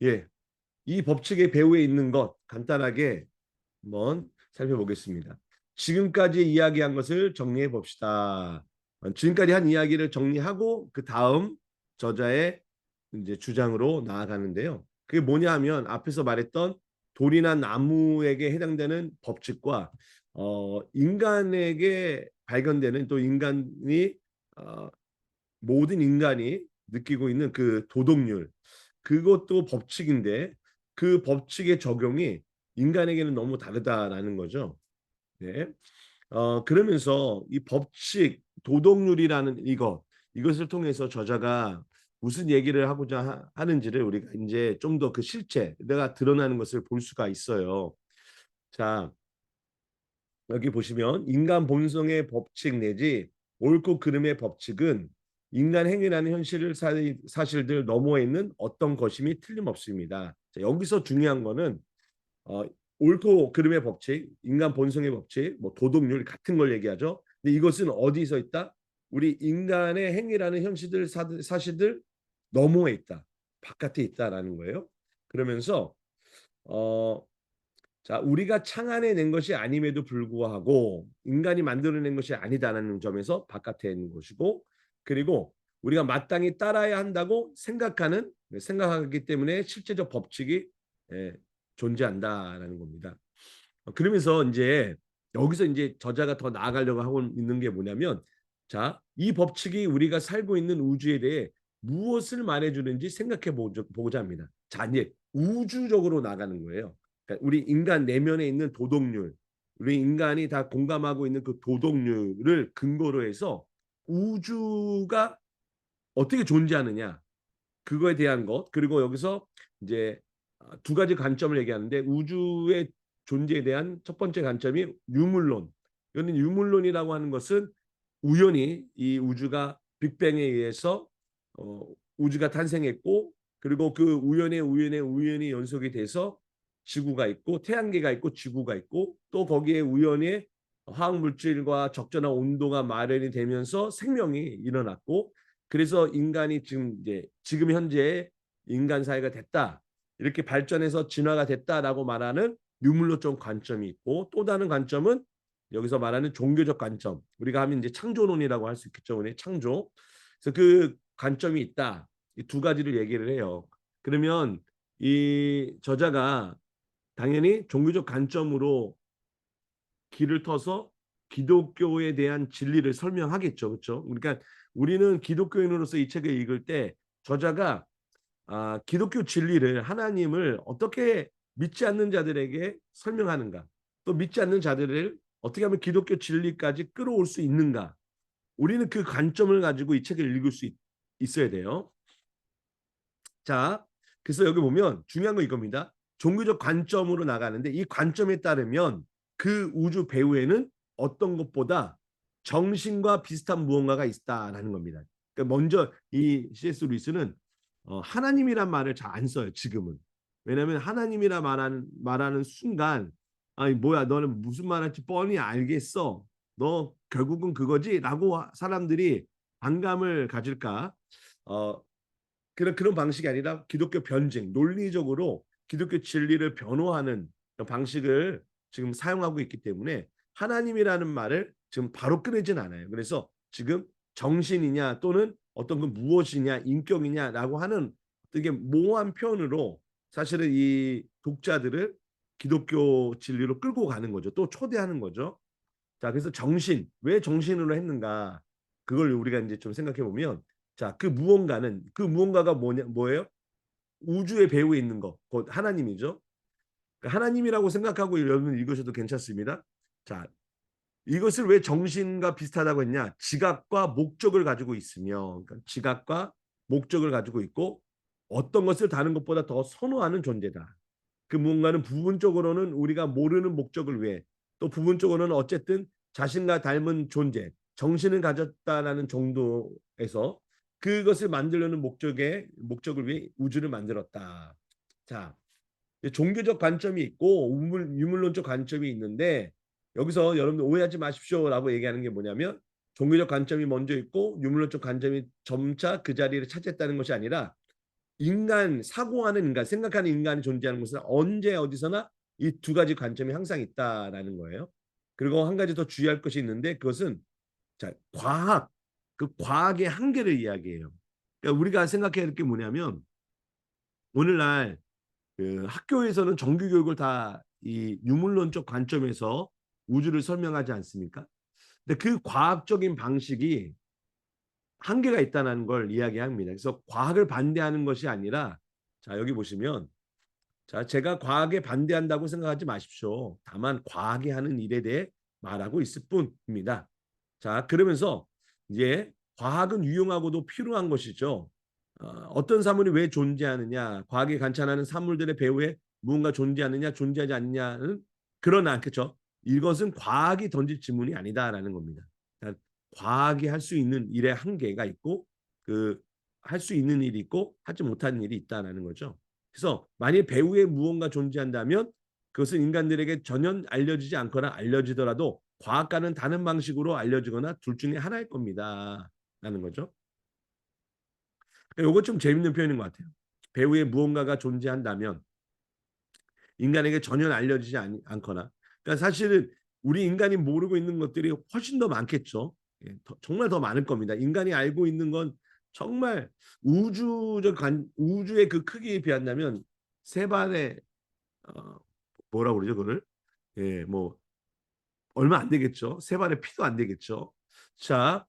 예, 이 법칙의 배후에 있는 것 간단하게 한번 살펴보겠습니다. 지금까지 이야기한 것을 정리해 봅시다. 지금까지 한 이야기를 정리하고 그 다음 저자의 이제 주장으로 나아가는데요. 그게 뭐냐 하면 앞에서 말했던 돌이나 나무에게 해당되는 법칙과 인간에게 발견되는 또 인간이 어, 모든 인간이 느끼고 있는 그 도덕률 그것도 법칙인데 그 법칙의 적용이 인간에게는 너무 다르다라는 거죠. 네. 그러면서 이 법칙, 도덕률이라는 이것을 통해서 저자가 무슨 얘기를 하고자 하는지를 우리가 이제 좀 더 그 실체, 내가 드러나는 것을 볼 수가 있어요. 자, 여기 보시면 인간 본성의 법칙 내지 옳고 그름의 법칙은 인간 행위라는 현실을 사실들 너머에 있는 어떤 것임이 틀림없습니다. 자, 여기서 중요한 거는 어, 옳고 그름의 법칙, 인간 본성의 법칙, 뭐 도덕률 같은 걸 얘기하죠. 근데 이것은 어디서 있다? 우리 인간의 행위라는 현실들 사실들 너머에 있다. 바깥에 있다라는 거예요. 그러면서 어, 자, 우리가 창안해낸 것이 아님에도 불구하고 인간이 만들어낸 것이 아니다라는 점에서 바깥에 있는 것이고 그리고 우리가 마땅히 따라야 한다고 생각하기 때문에 실제적 법칙이 예, 존재한다라는 겁니다. 그러면서 이제 여기서 이제 저자가 더 나아가려고 하고 있는 게 뭐냐면 자, 이 법칙이 우리가 살고 있는 우주에 대해 무엇을 말해주는지 생각해 보자 합니다. 자, 이제 우주적으로 나가는 거예요. 그러니까 우리 인간 내면에 있는 도덕률, 우리 인간이 다 공감하고 있는 그 도덕률을 근거로 해서 우주가 어떻게 존재하느냐 그거에 대한 것 그리고 여기서 이제 두 가지 관점을 얘기하는데 우주의 존재에 대한 첫 번째 관점이 유물론. 이거는 유물론이라고 하는 것은 우연히 이 우주가 빅뱅에 의해서 어, 우주가 탄생했고 그리고 그 우연이 연속이 돼서 지구가 있고 태양계가 있고 지구가 있고 또 거기에 우연히 화학 물질과 적절한 온도가 마련이 되면서 생명이 일어났고 그래서 인간이 지금 현재 인간 사회가 됐다. 이렇게 발전해서 진화가 됐다라고 말하는 유물론적 관점이 있고 또 다른 관점은 여기서 말하는 종교적 관점. 우리가 하면 이제 창조론이라고 할 수 있겠죠. 우리 창조. 그래서 그 관점이 있다. 이 두 가지를 얘기를 해요. 그러면 이 저자가 당연히 종교적 관점으로 길을 터서 기독교에 대한 진리를 설명하겠죠. 그렇죠? 그러니까 우리는 기독교인으로서 이 책을 읽을 때 저자가 기독교 진리를 하나님을 어떻게 믿지 않는 자들에게 설명하는가 또 믿지 않는 자들을 어떻게 하면 기독교 진리까지 끌어올 수 있는가 우리는 그 관점을 가지고 이 책을 읽을 수 있어야 돼요. 자, 그래서 여기 보면 중요한 건 이겁니다. 종교적 관점으로 나가는데 이 관점에 따르면 그 우주 배후에는 어떤 것보다 정신과 비슷한 무언가가 있다라는 겁니다. 그러니까 먼저 이 C.S. 루이스는 하나님이란 말을 잘 안 써요. 지금은. 왜냐하면 하나님이라 말하는 순간 아니 뭐야 너는 무슨 말할지 뻔히 알겠어. 너 결국은 그거지라고 사람들이 반감을 가질까? 어, 그런 방식이 아니라 기독교 변증, 논리적으로 기독교 진리를 변호하는 방식을 지금 사용하고 있기 때문에 하나님이라는 말을 지금 바로 끊이진 않아요. 그래서 지금 정신이냐 또는 어떤 그 무엇이냐 인격이냐라고 하는 되게 모호한 표현으로 사실은 이 독자들을 기독교 진리로 끌고 가는 거죠. 또 초대하는 거죠. 자, 그래서 왜 정신으로 했는가? 그걸 우리가 이제 좀 생각해 보면 자, 그 무언가가 뭐예요? 우주의 배후에 있는 것, 곧 하나님이죠. 그러니까 하나님이라고 생각하고 여러분 읽으셔도 괜찮습니다. 자, 이것을 왜 정신과 비슷하다고 했냐? 지각과 목적을 가지고 있으며, 그러니까 지각과 목적을 가지고 있고 어떤 것을 다른 것보다 더 선호하는 존재다. 그 무언가는 부분적으로는 우리가 모르는 목적을 위해 또 부분적으로는 어쨌든 자신과 닮은 존재, 정신을 가졌다라는 정도에서 그것을 만들려는 목적을 위해 우주를 만들었다. 자, 종교적 관점이 있고 유물론적 관점이 있는데 여기서 여러분들 오해하지 마십시오라고 얘기하는 게 뭐냐면 종교적 관점이 먼저 있고 유물론적 관점이 점차 그 자리를 차지했다는 것이 아니라 인간, 사고하는 인간, 생각하는 인간이 존재하는 것은 언제 어디서나 이 두 가지 관점이 항상 있다라는 거예요. 그리고 한 가지 더 주의할 것이 있는데 그것은 자, 과학, 그 과학의 한계를 이야기해요. 그러니까 우리가 생각해야 할 게 뭐냐면 오늘날 그 학교에서는 정규 교육을 다 이 유물론적 관점에서 우주를 설명하지 않습니까? 근데 그 과학적인 방식이 한계가 있다는 걸 이야기합니다. 그래서 과학을 반대하는 것이 아니라 자, 여기 보시면 자, 제가 과학에 반대한다고 생각하지 마십시오. 다만 과학이 하는 일에 대해 말하고 있을 뿐입니다. 자, 그러면서 이제 과학은 유용하고도 필요한 것이죠. 어떤 사물이 왜 존재하느냐, 과학이 관찰하는 사물들의 배후에 무언가 존재하느냐, 존재하지 않느냐는 그러나 그렇죠. 이것은 과학이 던질 질문이 아니다라는 겁니다. 그러니까 과학이 할 수 있는 일의 한계가 있고 그 할 수 있는 일이 있고 하지 못하는 일이 있다라는 거죠. 그래서 만약 배후에 무언가 존재한다면 그것은 인간들에게 전혀 알려지지 않거나 알려지더라도 과학과는 다른 방식으로 알려지거나 둘 중에 하나일 겁니다. 라는 거죠. 이거 좀 재밌는 표현인 것 같아요. 배후에 무언가가 존재한다면 인간에게 전혀 알려지지 않거나 그러니까 사실은 우리 인간이 모르고 있는 것들이 훨씬 더 많겠죠. 예, 정말 더 많을 겁니다. 인간이 알고 있는 건 정말 우주의 그 크기에 비한다면 세발의 어, 뭐라 그러죠 그걸? 예, 뭐 얼마 안 되겠죠. 세발의 피도 안 되겠죠. 자,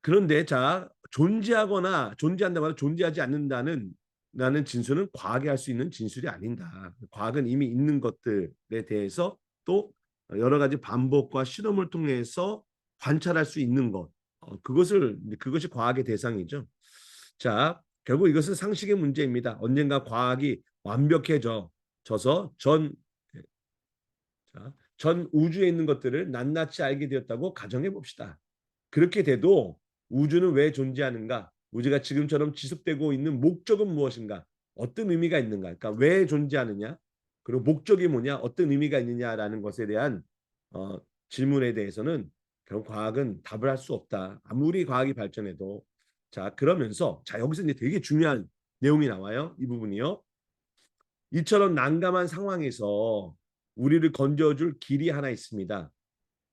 그런데 자 존재하거나 존재한다거나 존재하지 않는다는 라는 진술은 과학이 할 수 있는 진술이 아니다. 과학은 이미 있는 것들에 대해서 또 여러 가지 반복과 실험을 통해서 관찰할 수 있는 것 그것이 과학의 대상이죠. 자 결국 이것은 상식의 문제입니다. 언젠가 과학이 완벽해져서 전 우주에 있는 것들을 낱낱이 알게 되었다고 가정해 봅시다. 그렇게 돼도 우주는 왜 존재하는가? 우주가 지금처럼 지속되고 있는 목적은 무엇인가? 어떤 의미가 있는가? 그러니까 왜 존재하느냐? 그리고 목적이 뭐냐? 어떤 의미가 있느냐라는 것에 대한 어, 질문에 대해서는 결국 과학은 답을 할 수 없다. 아무리 과학이 발전해도 자 그러면서 자 여기서 이제 되게 중요한 내용이 나와요. 이 부분이요. 이처럼 난감한 상황에서 우리를 건져줄 길이 하나 있습니다.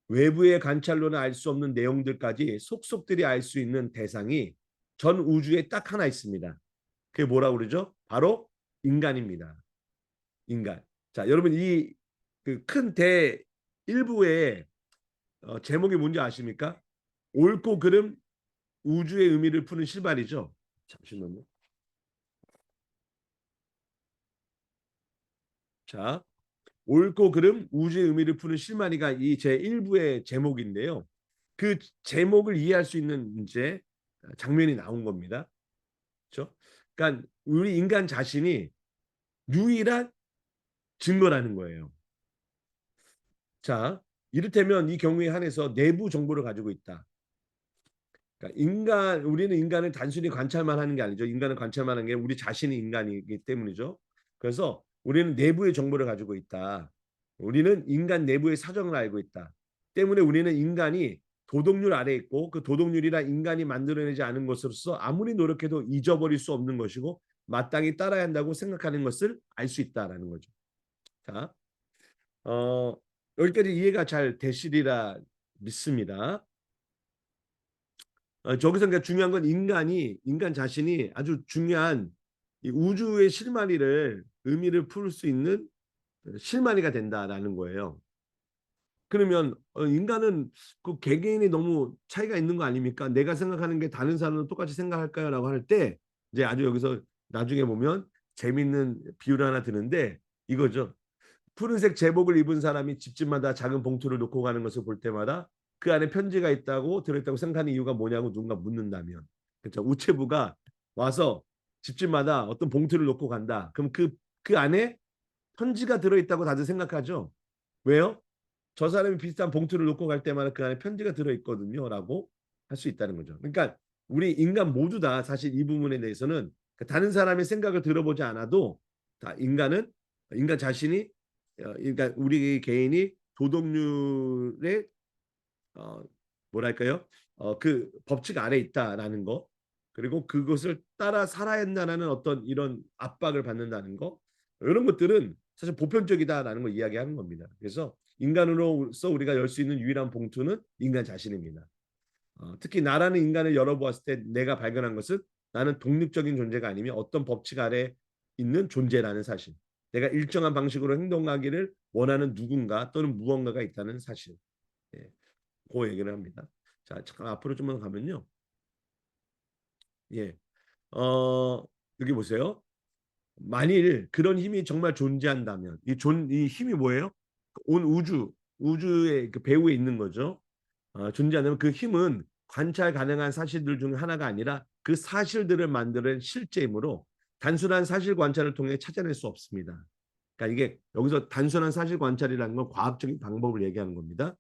외부의 관찰로는 알 수 없는 내용들까지 속속들이 알 수 있는 대상이 전 우주에 딱 하나 있습니다. 그게 뭐라고 그러죠? 바로 인간입니다. 인간. 자, 여러분 이 그 큰 대 일부의 제목이 뭔지 아십니까? 옳고 그름 우주의 의미를 푸는 실발이죠. 잠시만요. 자, 옳고 그름 우주의 의미를 푸는 실마리가 이 제 1부의 제목인데요. 그 제목을 이해할 수 있는 이제 장면이 나온 겁니다. 그렇죠? 그러니까 우리 인간 자신이 유일한 증거라는 거예요. 자, 이를테면 이 경우에 한해서 내부 정보를 가지고 있다. 그러니까 우리는 인간을 단순히 관찰만 하는 게 아니죠. 인간을 관찰만 하는 게 우리 자신이 인간이기 때문이죠. 그래서 우리는 내부의 정보를 가지고 있다. 우리는 인간 내부의 사정을 알고 있다. 때문에 우리는 인간이 도덕률 아래에 있고 그 도덕률이라 인간이 만들어내지 않은 것으로서 아무리 노력해도 잊어버릴 수 없는 것이고 마땅히 따라야 한다고 생각하는 것을 알 수 있다라는 거죠. 자, 어, 여기까지 이해가 잘 되시리라 믿습니다. 저기서 그러니까 중요한 건 인간 자신이 아주 중요한 이 우주의 실마리를 의미를 풀 수 있는 실마리가 된다라는 거예요. 그러면 인간은 그 개개인이 너무 차이가 있는 거 아닙니까? 내가 생각하는 게 다른 사람은 똑같이 생각할까요?라고 할 때 이제 아주 여기서 나중에 보면 재밌는 비유를 하나 드는데 이거죠. 푸른색 제복을 입은 사람이 집집마다 작은 봉투를 놓고 가는 것을 볼 때마다 그 안에 편지가 있다고 들어있다고 생각하는 이유가 뭐냐고 누군가 묻는다면 그렇죠. 우체부가 와서 집집마다 어떤 봉투를 놓고 간다. 그럼 그 안에 편지가 들어있다고 다들 생각하죠. 왜요? 저 사람이 비슷한 봉투를 놓고 갈 때마다 그 안에 편지가 들어있거든요라고 할 수 있다는 거죠. 그러니까 우리 인간 모두 다 사실 이 부분에 대해서는 다른 사람의 생각을 들어보지 않아도 다 인간 자신이 그러니까 우리 개인이 도덕률의 어, 뭐랄까요? 그 법칙 아래 있다라는 거. 그리고 그것을 따라 살아야 한다는 어떤 이런 압박을 받는다는 거, 이런 것들은 사실 보편적이다라는 걸 이야기하는 겁니다. 그래서 인간으로서 우리가 열 수 있는 유일한 봉투는 인간 자신입니다. 특히 나라는 인간을 열어보았을 때 내가 발견한 것은 나는 독립적인 존재가 아니며 어떤 법칙 아래 있는 존재라는 사실. 내가 일정한 방식으로 행동하기를 원하는 누군가 또는 무언가가 있다는 사실. 예, 그 얘기를 합니다. 자, 잠깐 앞으로 좀만 가면요. 예, 여기 보세요. 만일 그런 힘이 정말 존재한다면 이 힘이 뭐예요? 온 우주의 그 배후에 있는 거죠. 존재한다면 그 힘은 관찰 가능한 사실들 중 하나가 아니라 그 사실들을 만드는 실제이므로 단순한 사실 관찰을 통해 찾아낼 수 없습니다. 그러니까 이게 여기서 단순한 사실 관찰이라는 건 과학적인 방법을 얘기하는 겁니다.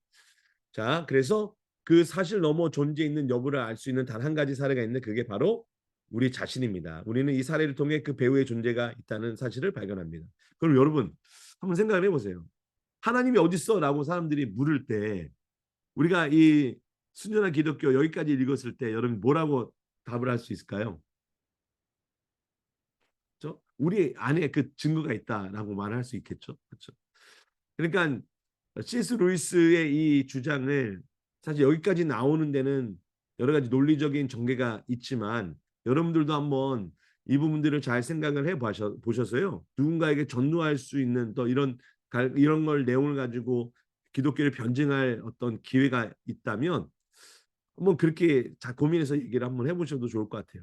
자, 그래서 그 사실 넘어 존재 있는 여부를 알 수 있는 단 한 가지 사례가 있는데 그게 바로 우리 자신입니다. 우리는 이 사례를 통해 그 배우의 존재가 있다는 사실을 발견합니다. 그럼 여러분 한번 생각을 해보세요. 하나님이 어디 있어? 라고 사람들이 물을 때 우리가 이 순전한 기독교 여기까지 읽었을 때 여러분 뭐라고 답을 할 수 있을까요? 그렇죠? 우리 안에 그 증거가 있다라고 말할 수 있겠죠. 그렇죠? 그러니까 C.S. 루이스의 이 주장을 사실 여기까지 나오는 데는 여러 가지 논리적인 전개가 있지만 여러분들도 한번 이 부분들을 잘 생각을 해 보셔서요. 누군가에게 전도할 수 있는 또 이런 걸 내용을 가지고 기독교를 변증할 어떤 기회가 있다면 한번 그렇게 자 고민해서 얘기를 한번 해보셔도 좋을 것 같아요.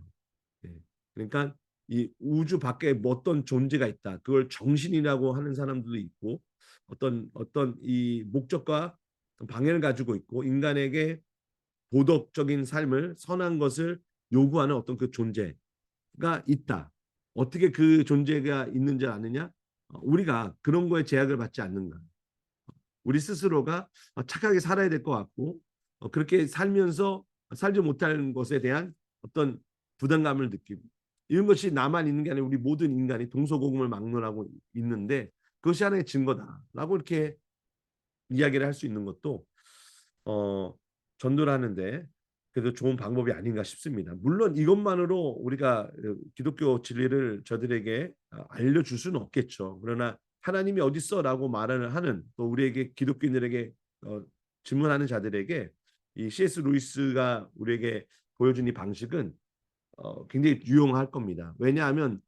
예. 그러니까 이 우주 밖에 뭐 어떤 존재가 있다. 그걸 정신이라고 하는 사람들도 있고 어떤 이 목적과 방향을 가지고 있고 인간에게 도덕적인 삶을 선한 것을 요구하는 어떤 그 존재가 있다. 어떻게 그 존재가 있는지 아느냐? 우리가 그런 거에 제약을 받지 않는가. 우리 스스로가 착하게 살아야 될 것 같고 그렇게 살면서 살지 못하는 것에 대한 어떤 부담감을 느끼고 이런 것이 나만 있는 게 아니라 우리 모든 인간이 동서고금을 막론하고 있는데 그것이 하나의 증거다라고 이렇게 이야기를 할 수 있는 것도 어, 전도를 하는데 그래도 좋은 방법이 아닌가 싶습니다. 물론 이것만으로 우리가 기독교 진리를 저들에게 알려줄 수는 없겠죠. 그러나 하나님이 어디 있어라고 말을 하는 또 우리에게 기독교인들에게 질문하는 자들에게 이 C.S. 루이스가 우리에게 보여준 이 방식은 굉장히 유용할 겁니다. 왜냐하면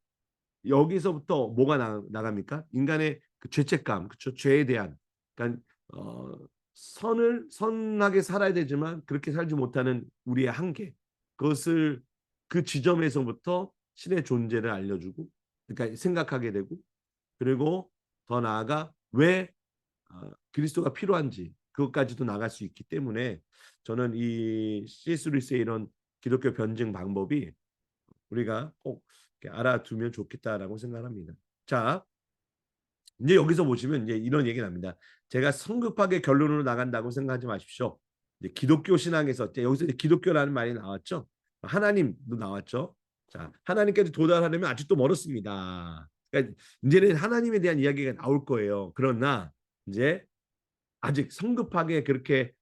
여기서부터 뭐가 나갑니까? 인간의 그 죄책감, 그렇죠? 죄에 대한, 그러니까 선하게 살아야 되지만 그렇게 살지 못하는 우리의 한계, 그것을 그 지점에서부터 신의 존재를 알려주고, 그러니까 생각하게 되고, 그리고 더 나아가 왜 그리스도가 필요한지 그것까지도 나갈 수 있기 때문에 저는 이 C.S. 루이스의 이런 기독교 변증 방법이 우리가 꼭 알아두면 좋겠다라고 생각합니다. 자, 이제 여기서 보시면 이제 이런 얘기 납니다. 제가 성급하게 결론으로 나간다고 생각하지 마십시오. 이제 기독교 신앙에서 여기서 이제 기독교라는 말이 나왔죠. 하나님도 나왔죠. 자, 하나님께서 도달하려면 아직도 멀었습니다. 그러니까 이제는 하나님에 대한 이야기가 나올 거예요. 그러나 이제 아직 성급하게 그렇게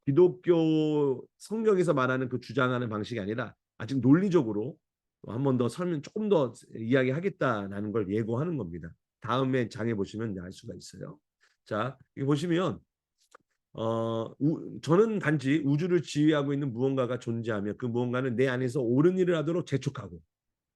기독교 성경에서 말하는 그 주장하는 방식이 아니라 아직 논리적으로 한 번 더 설명 조금 더 이야기하겠다라는 걸 예고하는 겁니다. 다음에 장에 보시면 알 수가 있어요. 자, 여기 보시면 저는 단지 우주를 지휘하고 있는 무언가가 존재하며 그 무언가는 내 안에서 옳은 일을 하도록 재촉하고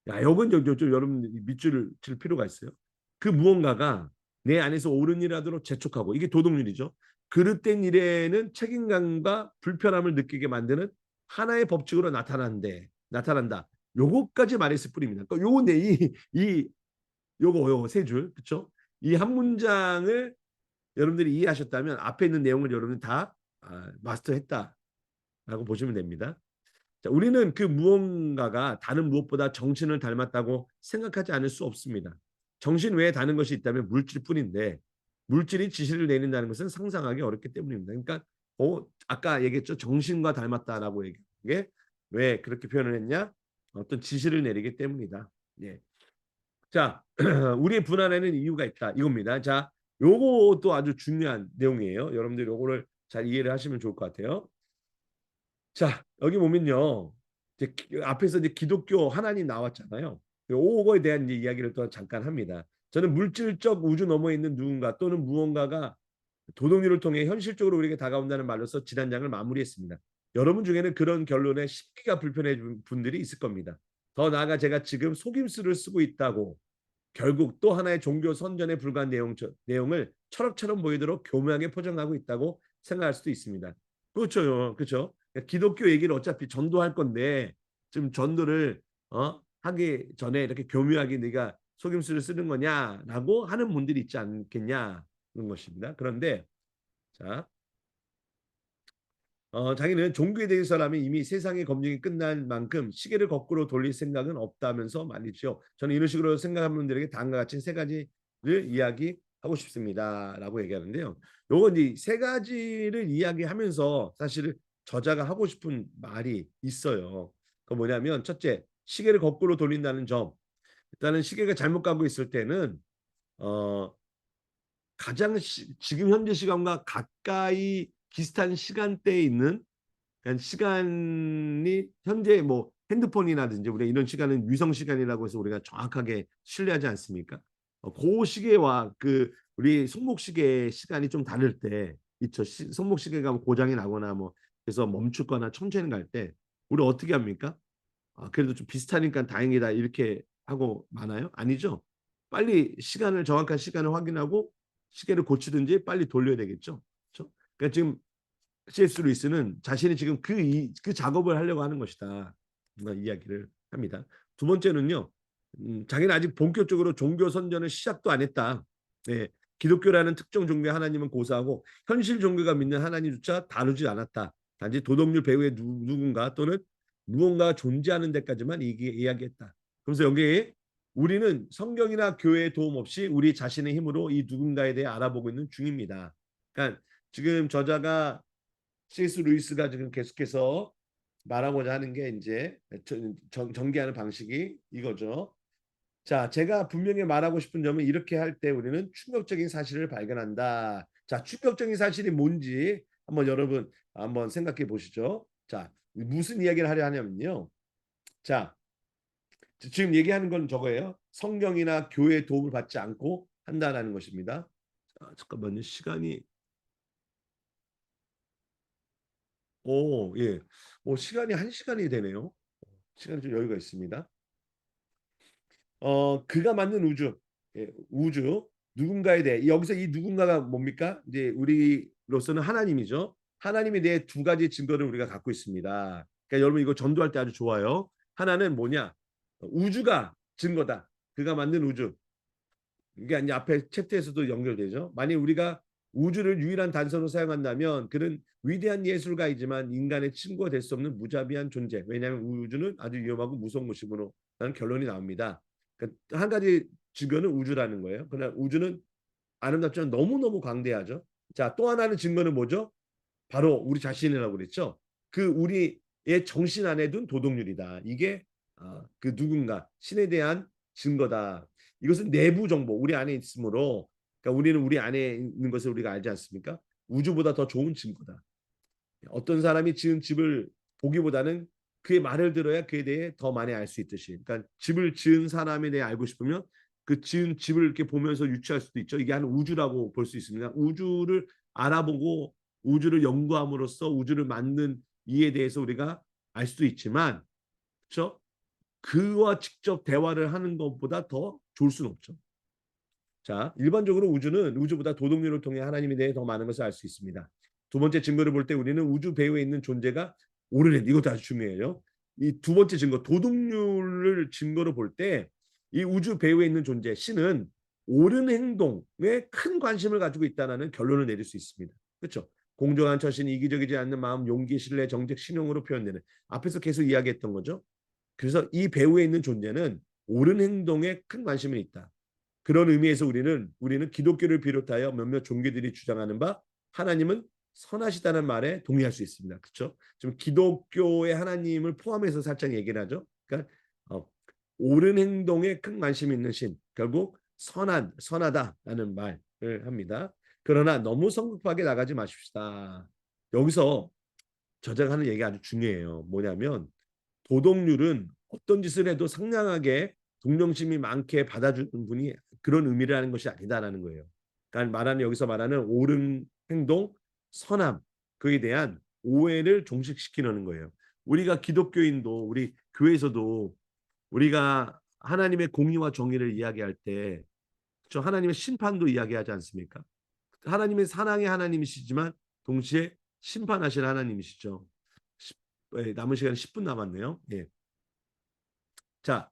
야, 이건 좀 여러분 밑줄을 칠 필요가 있어요. 그 무언가가 내 안에서 옳은 일 하도록 재촉하고 이게 도덕률이죠. 그릇된 일에는 책임감과 불편함을 느끼게 만드는 하나의 법칙으로 나타난다. 요거까지 말했을 뿐입니다. 그러니까 요거 세 줄, 그렇죠? 이 한 문장을 여러분들이 이해하셨다면 앞에 있는 내용을 여러분 다 마스터했다라고 보시면 됩니다. 자, 우리는 그 무언가가 다른 무엇보다 정신을 닮았다고 생각하지 않을 수 없습니다. 정신 외에 다른 것이 있다면 물질뿐인데 물질이 지시를 내린다는 것은 상상하기 어렵기 때문입니다. 그러니까 아까 얘기했죠. 정신과 닮았다라고 얘기한 게왜 그렇게 표현을 했냐? 어떤 지시를 내리기 때문이다. 예. 자, 우리의 불안에는 이유가 있다. 이겁니다. 자, 요것도 아주 중요한 내용이에요. 여러분들 요거를 잘 이해를 하시면 좋을 것 같아요. 자, 여기 보면요. 앞에서 이제 기독교 하나님 나왔잖아요. 오거에 대한 이제 이야기를 또 잠깐 합니다. 저는 물질적 우주 너머에 있는 누군가 또는 무언가가 도덕률을 통해 현실적으로 우리에게 다가온다는 말로서 지난 장을 마무리했습니다. 여러분 중에는 그런 결론에 심기가 불편해진 분들이 있을 겁니다. 더 나아가 제가 지금 속임수를 쓰고 있다고 결국 또 하나의 종교 선전에 불과한 내용을 철업처럼 보이도록 교묘하게 포장하고 있다고 생각할 수도 있습니다. 그렇죠, 그렇죠. 기독교 얘기를 어차피 전도할 건데 지금 전도를 하기 전에 이렇게 교묘하게 네가 속임수를 쓰는 거냐라고 하는 분들이 있지 않겠냐는 것입니다. 그런데 자, 자기는 종교에 대한 사람이 이미 세상의 검증이 끝난 만큼 시계를 거꾸로 돌릴 생각은 없다면서 말이죠. 저는 이런 식으로 생각하는 분들에게 다음과 같이 세 가지를 이야기하고 싶습니다라고 얘기하는데요. 요건 이 세 가지를 이야기하면서 사실 저자가 하고 싶은 말이 있어요. 그 뭐냐면 첫째, 시계를 거꾸로 돌린다는 점. 일단은 시계가 잘못 가고 있을 때는 어, 가장 지금 현재 시간과 가까이 비슷한 시간대에 있는 그러니까 시간이 현재 뭐 핸드폰이라든지 우리가 이런 시간은 위성 시간이라고 해서 우리가 정확하게 신뢰하지 않습니까? 그 시계와 그 우리 손목시계 시간이 좀 다를 때 있죠. 손목시계가 고장이 나거나 뭐 그래서 멈추거나 천천히 갈 때 우리 어떻게 합니까? 그래도 좀 비슷하니까 다행이다 이렇게 하고 많아요? 아니죠. 빨리 시간을 정확한 시간을 확인하고 시계를 고치든지 빨리 돌려야 되겠죠. 그렇죠? 그러니까 지금 C.S. 루이스는 자신이 지금 그 작업을 하려고 하는 것이다. 이야기를 합니다. 두 번째는요. 자기는 아직 본격적으로 종교 선전을 시작도 안 했다. 네, 기독교라는 특정 종교의 하나님은 고사하고 현실 종교가 믿는 하나님조차 다루지 않았다. 단지 도덕률 배후에 누군가 또는 무언가가 존재하는 데까지만 이야기했다. 그래서 여기 우리는 성경이나 교회의 도움 없이 우리 자신의 힘으로 이 누군가에 대해 알아보고 있는 중입니다. 그러니까 지금 저자가 C.S. 루이스가 지금 계속해서 말하고자 하는 게 이제 전개하는 방식이 이거죠. 자, 제가 분명히 말하고 싶은 점은 이렇게 할 때 우리는 충격적인 사실을 발견한다. 자, 충격적인 사실이 뭔지 한번 여러분 한번 생각해 보시죠. 자, 무슨 이야기를 하려 하냐면요. 자, 지금 얘기하는 건 저거예요. 성경이나 교회의 도움을 받지 않고 한다라는 것입니다. 잠깐만요. 시간이 예. 시간이 한 시간이 되네요. 시간이 좀 여유가 있습니다. 그가 만든 우주, 우주 누군가에 대해 여기서 이 누군가가 뭡니까? 이제 우리로서는 하나님이죠. 하나님에 대해 두 가지 증거를 우리가 갖고 있습니다. 그러니까 여러분 이거 전도할 때 아주 좋아요. 하나는 뭐냐? 우주가 증거다. 그가 만든 우주. 이게 이제 앞에 챕터에서도 연결되죠. 만약 우리가 우주를 유일한 단서로 사용한다면 그는 위대한 예술가이지만 인간의 친구가 될 수 없는 무자비한 존재. 왜냐하면 우주는 아주 위험하고 무서운 곳이므로 라는 결론이 나옵니다. 그러니까 한 가지 증거는 우주라는 거예요. 그러나 우주는 아름답지만 너무너무 광대하죠. 자, 또 하나는 증거는 뭐죠? 바로 우리 자신이라고 그랬죠. 그 우리의 정신 안에 둔 도덕률이다. 이게 그 누군가 신에 대한 증거다. 이것은 내부 정보 우리 안에 있으므로 그러니까 우리는 우리 안에 있는 것을 우리가 알지 않습니까? 우주보다 더 좋은 증거다. 어떤 사람이 지은 집을 보기보다는 그의 말을 들어야 그에 대해 더 많이 알 수 있듯이. 그러니까 집을 지은 사람에 대해 알고 싶으면 그 지은 집을 이렇게 보면서 유추할 수도 있죠. 이게 한 우주라고 볼 수 있습니다. 우주를 알아보고 우주를 연구함으로써 우주를 만든 이에 대해서 우리가 알 수도 있지만, 그렇죠? 그와 직접 대화를 하는 것보다 더 좋을 수는 없죠. 자, 일반적으로 우주는 우주보다 도덕률을 통해 하나님에 대해 더 많은 것을 알 수 있습니다. 두 번째 증거를 볼 때 우리는 우주 배후에 있는 존재가 옳은 행, 이것도 아주 중요해요. 이 두 번째 증거, 도덕률을 증거로 볼 때 이 우주 배후에 있는 존재, 신은 옳은 행동에 큰 관심을 가지고 있다는 결론을 내릴 수 있습니다. 그렇죠? 공정한 처신, 이기적이지 않는 마음, 용기, 신뢰, 정직, 신용으로 표현되는 앞에서 계속 이야기했던 거죠. 그래서 이 배후에 있는 존재는 옳은 행동에 큰 관심이 있다. 그런 의미에서 우리는 기독교를 비롯하여 몇몇 종교들이 주장하는 바 하나님은 선하시다는 말에 동의할 수 있습니다. 그렇죠? 좀 기독교의 하나님을 포함해서 살짝 얘기를 하죠. 그러니까 옳은 행동에 큰 관심이 있는 신, 결국 선하다라는 말을 합니다. 그러나 너무 성급하게 나가지 마십시다. 여기서 저자가 하는 얘기가 아주 중요해요. 뭐냐면 도덕률은 어떤 짓을 해도 상냥하게 동정심이 많게 받아주는 분이 그런 의미라는 것이 아니다라는 거예요. 그러니까 말하는 여기서 말하는 옳은 행동, 선함 그에 대한 오해를 종식시키는 거예요. 우리가 기독교인도 우리 교회에서도 우리가 하나님의 공의와 정의를 이야기할 때 저 하나님의 심판도 이야기하지 않습니까? 하나님의 사랑의 하나님이시지만 동시에 심판하실 하나님이시죠. 남은 시간 10분 남았네요. 예. 자,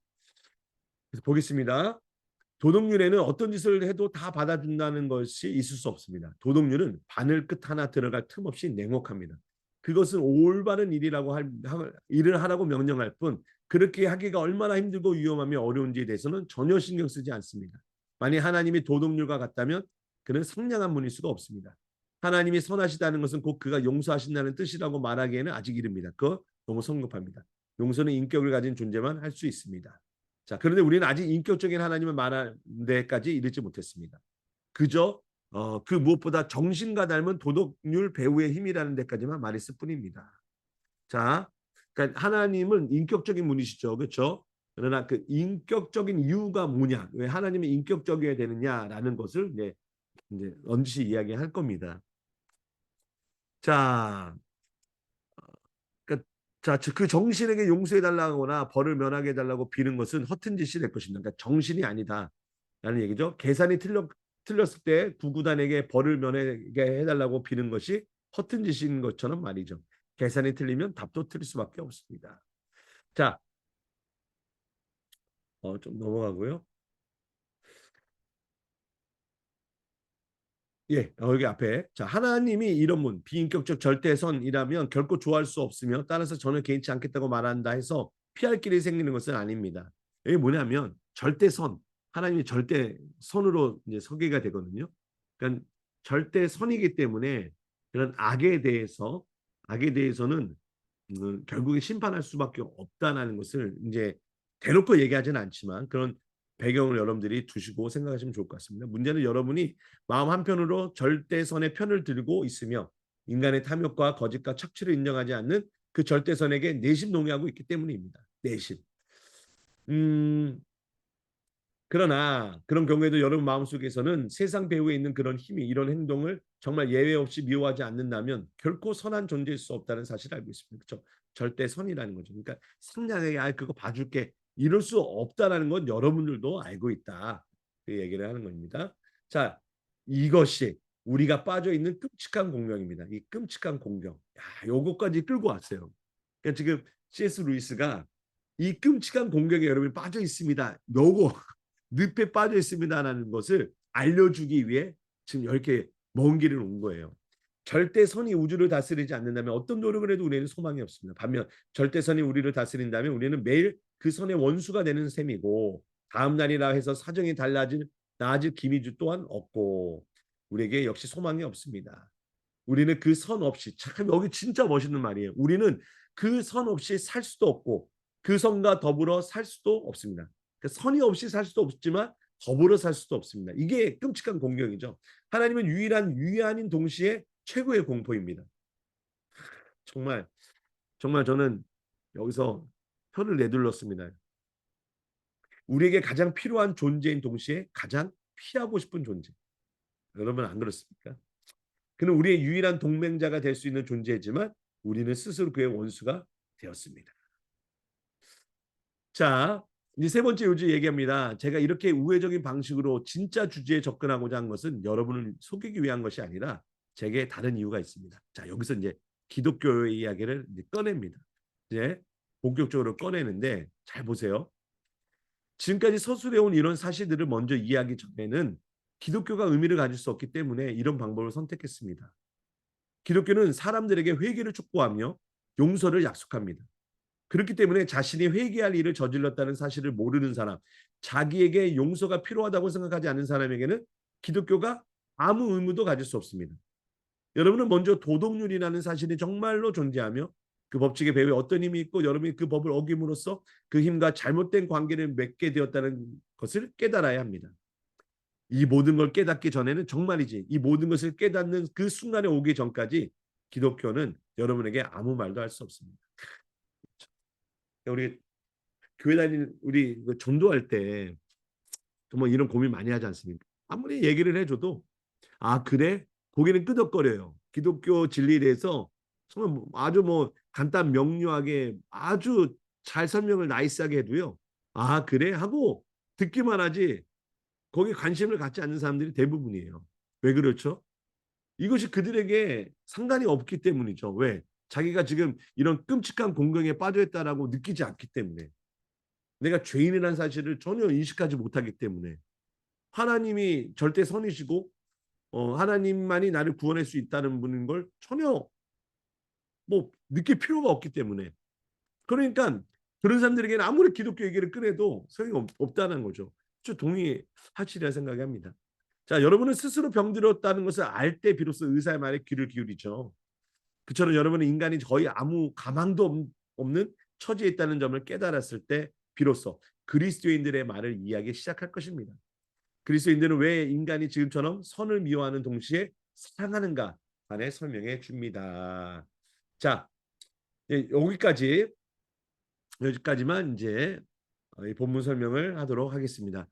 보겠습니다. 도덕률에는 어떤 짓을 해도 다 받아준다는 것이 있을 수 없습니다. 도덕률은 바늘 끝 하나 들어갈 틈 없이 냉혹합니다. 그것은 올바른 일을 하라고 명령할 뿐 그렇게 하기가 얼마나 힘들고 위험하며 어려운지에 대해서는 전혀 신경 쓰지 않습니다. 만약 하나님이 도덕률과 같다면 그는 상냥한 분일 수가 없습니다. 하나님이 선하시다는 것은 곧 그가 용서하신다는 뜻이라고 말하기에는 아직 이릅니다. 그거 너무 성급합니다. 용서는 인격을 가진 존재만 할 수 있습니다. 자, 그런데 우리는 아직 인격적인 하나님을 말하는 데까지 이르지 못했습니다. 그저 그 무엇보다 정신과 닮은 도덕률 배우의 힘이라는 데까지만 말했을 뿐입니다. 자, 그러니까 하나님은 인격적인 분이시죠, 그렇죠? 그러나 그 인격적인 이유가 뭐냐, 왜 하나님이 인격적이어야 되느냐라는 것을 이제 넌지시 이야기할 겁니다. 자, 그러니까 그 정신에게 용서해 달라거나 벌을 면하게 해달라고 비는 것은 허튼 짓이 될 것입니다. 그러니까 정신이 아니다라는 얘기죠. 계산이 틀렸을 때 구구단에게 벌을 면하게 해달라고 비는 것이 허튼 짓인 것처럼 말이죠. 계산이 틀리면 답도 틀릴 수밖에 없습니다. 자, 좀 넘어가고요. 예, 여기 앞에. 자, 하나님이 이런 분, 비인격적 절대선이라면 결코 좋아할 수 없으며 따라서 저는 개인치 않겠다고 말한다 해서 피할 길이 생기는 것은 아닙니다. 이게 뭐냐면 절대선, 하나님이 절대선으로 이제 설계가 되거든요. 그러니까 절대선이기 때문에 그런 악에 대해서는 결국에 심판할 수밖에 없다는 것을 이제 대놓고 얘기하지는 않지만 그런 배경을 여러분들이 두시고 생각하시면 좋을 것 같습니다. 문제는 여러분이 마음 한편으로 절대선의 편을 들고 있으며 인간의 탐욕과 거짓과 착취를 인정하지 않는 그 절대선에게 내심 동의하고 있기 때문입니다. 내심. 음, 그러나 그런 경우에도 여러분 마음속에서는 세상 배후에 있는 그런 힘이 이런 행동을 정말 예외 없이 미워하지 않는다면 결코 선한 존재일 수 없다는 사실을 알고 있습니다. 그렇죠? 절대 선이라는 거죠. 그러니까 상냥하게 그거 봐줄게 이럴 수 없다라는 건 여러분들도 알고 있다. 그 얘기를 하는 겁니다. 자, 이것이 우리가 빠져 있는 끔찍한 공경입니다. 이 끔찍한 공경. 야, 요거까지 끌고 왔어요. 그러니까 지금 C.S. 루이스가 이 끔찍한 공격에 여러분이 빠져 있습니다. 요거 늪에 빠져 있습니다라는 것을 알려주기 위해 지금 이렇게 먼 길을 온 거예요. 절대선이 우주를 다스리지 않는다면 어떤 노력을 해도 우리는 소망이 없습니다. 반면 절대선이 우리를 다스린다면 우리는 매일 그 선의 원수가 되는 셈이고 다음 날이라 해서 사정이 나아질 기미주 또한 없고 우리에게 역시 소망이 없습니다. 우리는 그 선 없이 참 여기 진짜 멋있는 말이에요. 우리는 그 선 없이 살 수도 없고 그 선과 더불어 살 수도 없습니다. 그러니까 선이 없이 살 수도 없지만 더불어 살 수도 없습니다. 이게 끔찍한 공경이죠. 하나님은 유일한 위안인 동시에 최고의 공포입니다. 정말 정말 저는 여기서 혀를 내둘렀습니다. 우리에게 가장 필요한 존재인 동시에 가장 피하고 싶은 존재. 여러분 안 그렇습니까? 그는 우리의 유일한 동맹자가 될 수 있는 존재지만 우리는 스스로 그의 원수가 되었습니다. 자, 이제 세 번째 요지 얘기합니다. 제가 이렇게 우회적인 방식으로 진짜 주제에 접근하고자 한 것은 여러분을 속이기 위한 것이 아니라 제게 다른 이유가 있습니다. 자, 여기서 이제 기독교의 이야기를 이제 꺼냅니다. 이제 본격적으로 꺼내는데 잘 보세요. 지금까지 서술해온 이런 사실들을 먼저 이해하기 전에는 기독교가 의미를 가질 수 없기 때문에 이런 방법을 선택했습니다. 기독교는 사람들에게 회개를 촉구하며 용서를 약속합니다. 그렇기 때문에 자신이 회개할 일을 저질렀다는 사실을 모르는 사람, 자기에게 용서가 필요하다고 생각하지 않는 사람에게는 기독교가 아무 의무도 가질 수 없습니다. 여러분은 먼저 도덕률이라는 사실이 정말로 존재하며 그 법칙의 배후에 어떤 힘이 있고 여러분이 그 법을 어김으로써 그 힘과 잘못된 관계를 맺게 되었다는 것을 깨달아야 합니다. 이 모든 걸 깨닫기 전에는 정말이지 이 모든 것을 깨닫는 그 순간에 오기 전까지 기독교는 여러분에게 아무 말도 할 수 없습니다. 우리 교회 다니는 우리 그 전도할 때 정말 이런 고민 많이 하지 않습니까? 아무리 얘기를 해줘도 아 그래? 고개는 끄덕거려요. 기독교 진리에 대해서 정말 아주 뭐 간단 명료하게 아주 잘 설명을 나이스하게 해도요. 아 그래? 하고 듣기만 하지 거기에 관심을 갖지 않는 사람들이 대부분이에요. 왜 그렇죠? 이것이 그들에게 상관이 없기 때문이죠. 왜? 자기가 지금 이런 끔찍한 공경에 빠져 있다라고 느끼지 않기 때문에. 내가 죄인이라는 사실을 전혀 인식하지 못하기 때문에. 하나님이 절대 선이시고 하나님만이 나를 구원할 수 있다는 분인 걸 전혀 뭐 느낄 필요가 없기 때문에. 그러니까 그런 사람들에게는 아무리 기독교 얘기를 꺼내도 소용이 없다는 거죠. 저 동의하시리라 생각이 합니다. 자, 여러분은 스스로 병들었다는 것을 알 때 비로소 의사의 말에 귀를 기울이죠. 그처럼 여러분은 인간이 거의 아무 가망도 없는 처지에 있다는 점을 깨달았을 때 비로소 그리스도인들의 말을 이해하기 시작할 것입니다. 그리스도인들은 왜 인간이 지금처럼 선을 미워하는 동시에 사랑하는가 간에 설명해 줍니다. 자, 여기까지만 이제 이 본문 설명을 하도록 하겠습니다.